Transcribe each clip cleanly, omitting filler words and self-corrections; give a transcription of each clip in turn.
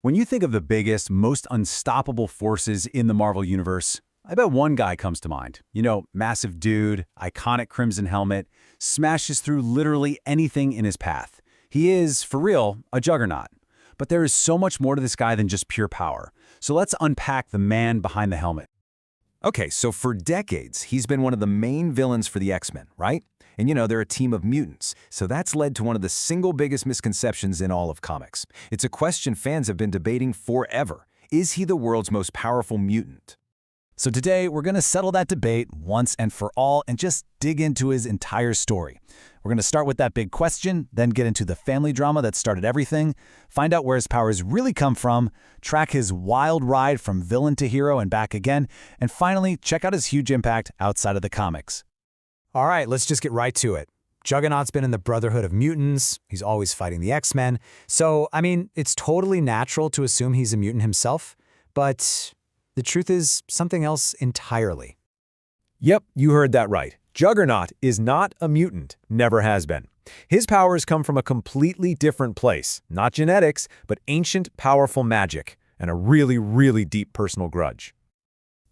When you think of the biggest, most unstoppable forces in the Marvel Universe, I bet one guy comes to mind. Massive dude, iconic crimson helmet, smashes through literally anything in his path. He is, for real, a juggernaut. But there is so much more to this guy than just pure power. So let's unpack the man behind the helmet. Okay, so for decades, he's been one of the main villains for the X-Men, right? And they're a team of mutants, so that's led to one of the single biggest misconceptions in all of comics. It's a question fans have been debating forever. Is he the world's most powerful mutant? So today, we're going to settle that debate once and for all and just dig into his entire story. We're going to start with that big question, then get into the family drama that started everything, find out where his powers really come from, track his wild ride from villain to hero and back again, and finally, check out his huge impact outside of the comics. All right, let's just get right to it. Juggernaut's been in the Brotherhood of Mutants. He's always fighting the X-Men. So, it's totally natural to assume he's a mutant himself, but the truth is something else entirely. Yep, you heard that right. Juggernaut is not a mutant, never has been. His powers come from a completely different place, not genetics, but ancient, powerful magic, and a really, really deep personal grudge.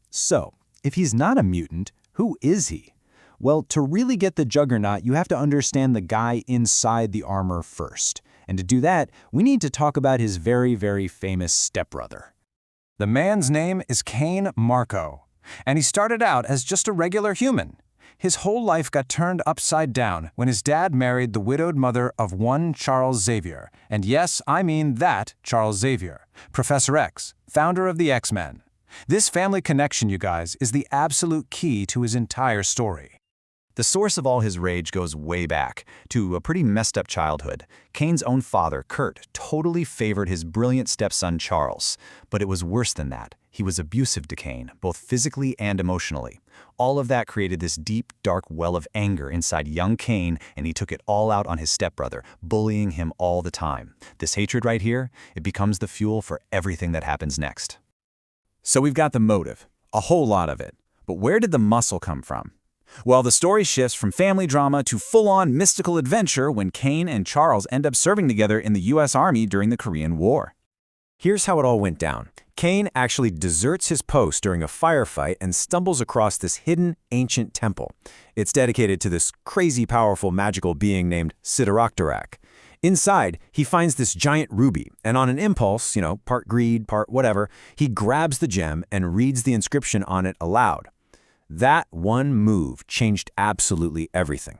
So, if he's not a mutant, who is he? Well, to really get the Juggernaut, you have to understand the guy inside the armor first. And to do that, we need to talk about his very, very famous stepbrother. The man's name is Cain Marko, and he started out as just a regular human. His whole life got turned upside down when his dad married the widowed mother of one Charles Xavier. And yes, I mean that Charles Xavier, Professor X, founder of the X-Men. This family connection, you guys, is the absolute key to his entire story. The source of all his rage goes way back, to a pretty messed up childhood. Cain's own father, Kurt, totally favored his brilliant stepson, Charles. But it was worse than that. He was abusive to Cain, both physically and emotionally. All of that created this deep, dark well of anger inside young Cain, and he took it all out on his stepbrother, bullying him all the time. This hatred right here, it becomes the fuel for everything that happens next. So we've got the motive, a whole lot of it. But where did the muscle come from? Well, the story shifts from family drama to full-on mystical adventure when Cain and Charles end up serving together in the U.S. Army during the Korean War. Here's how it all went down. Cain actually deserts his post during a firefight and stumbles across this hidden, ancient temple. It's dedicated to this crazy powerful magical being named Sidorak. Inside, he finds this giant ruby, and on an impulse, part greed, part whatever, he grabs the gem and reads the inscription on it aloud. That one move changed absolutely everything.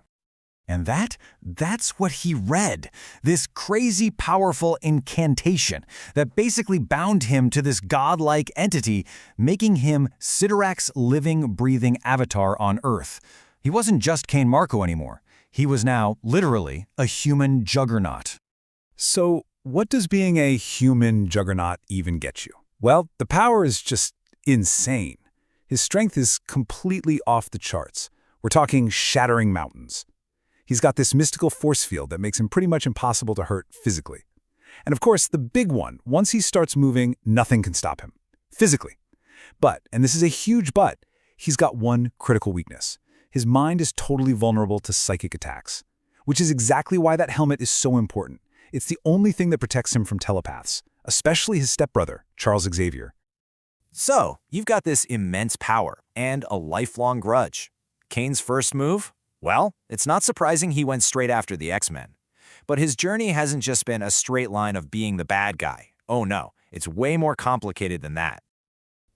And that's what he read. This crazy, powerful incantation that basically bound him to this godlike entity, making him Sidorak's living, breathing avatar on Earth. He wasn't just Cain Marko anymore. He was now, literally, a human juggernaut. So, what does being a human juggernaut even get you? Well, the power is just insane. His strength is completely off the charts. We're talking shattering mountains. He's got this mystical force field that makes him pretty much impossible to hurt physically. And of course, the big one, once he starts moving, nothing can stop him. Physically. But, and this is a huge but, he's got one critical weakness. His mind is totally vulnerable to psychic attacks, which is exactly why that helmet is so important. It's the only thing that protects him from telepaths, especially his stepbrother, Charles Xavier. So, you've got this immense power and a lifelong grudge. Cain's first move? Well, it's not surprising he went straight after the X-Men. But his journey hasn't just been a straight line of being the bad guy. Oh no, it's way more complicated than that.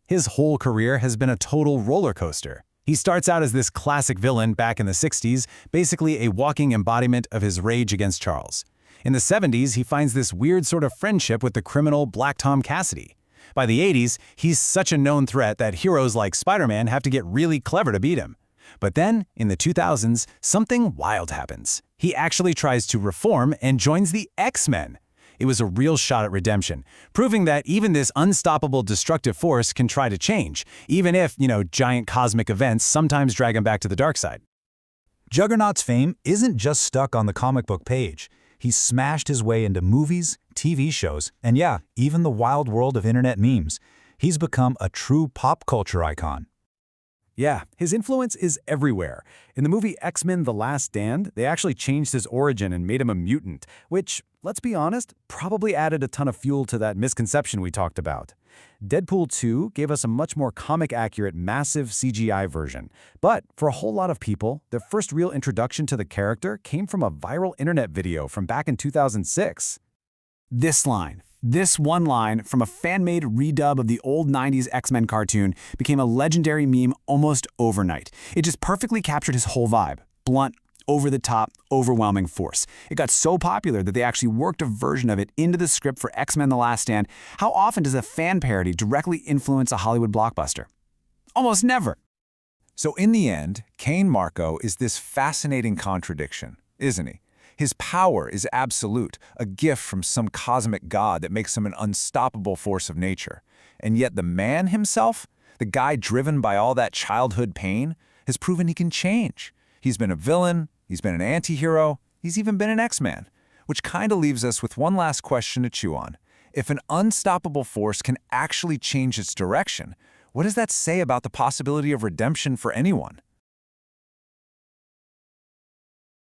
His whole career has been a total roller coaster. He starts out as this classic villain back in the 60s, basically a walking embodiment of his rage against Charles. In the 70s, he finds this weird sort of friendship with the criminal Black Tom Cassidy. By the 80s, he's such a known threat that heroes like Spider-Man have to get really clever to beat him. But then, in the 2000s, something wild happens. He actually tries to reform and joins the X-Men. It was a real shot at redemption, proving that even this unstoppable destructive force can try to change, even if, giant cosmic events sometimes drag him back to the dark side. Juggernaut's fame isn't just stuck on the comic book page. He's smashed his way into movies, TV shows, and yeah, even the wild world of internet memes. He's become a true pop culture icon. Yeah, his influence is everywhere. In the movie X-Men The Last Stand, they actually changed his origin and made him a mutant, which, let's be honest, probably added a ton of fuel to that misconception we talked about. Deadpool 2 gave us a much more comic-accurate, massive CGI version. But for a whole lot of people, their first real introduction to the character came from a viral internet video from back in 2006. This one line from a fan-made redub of the old 90s X-Men cartoon became a legendary meme almost overnight. It just perfectly captured his whole vibe. Blunt, over-the-top, overwhelming force. It got so popular that they actually worked a version of it into the script for X-Men The Last Stand. How often does a fan parody directly influence a Hollywood blockbuster? Almost never. So in the end, Cain Marko is this fascinating contradiction, isn't he? His power is absolute, a gift from some cosmic god that makes him an unstoppable force of nature. And yet the man himself, the guy driven by all that childhood pain, has proven he can change. He's been a villain, he's been an anti-hero, he's even been an X-Man. Which kind of leaves us with one last question to chew on. If an unstoppable force can actually change its direction, what does that say about the possibility of redemption for anyone?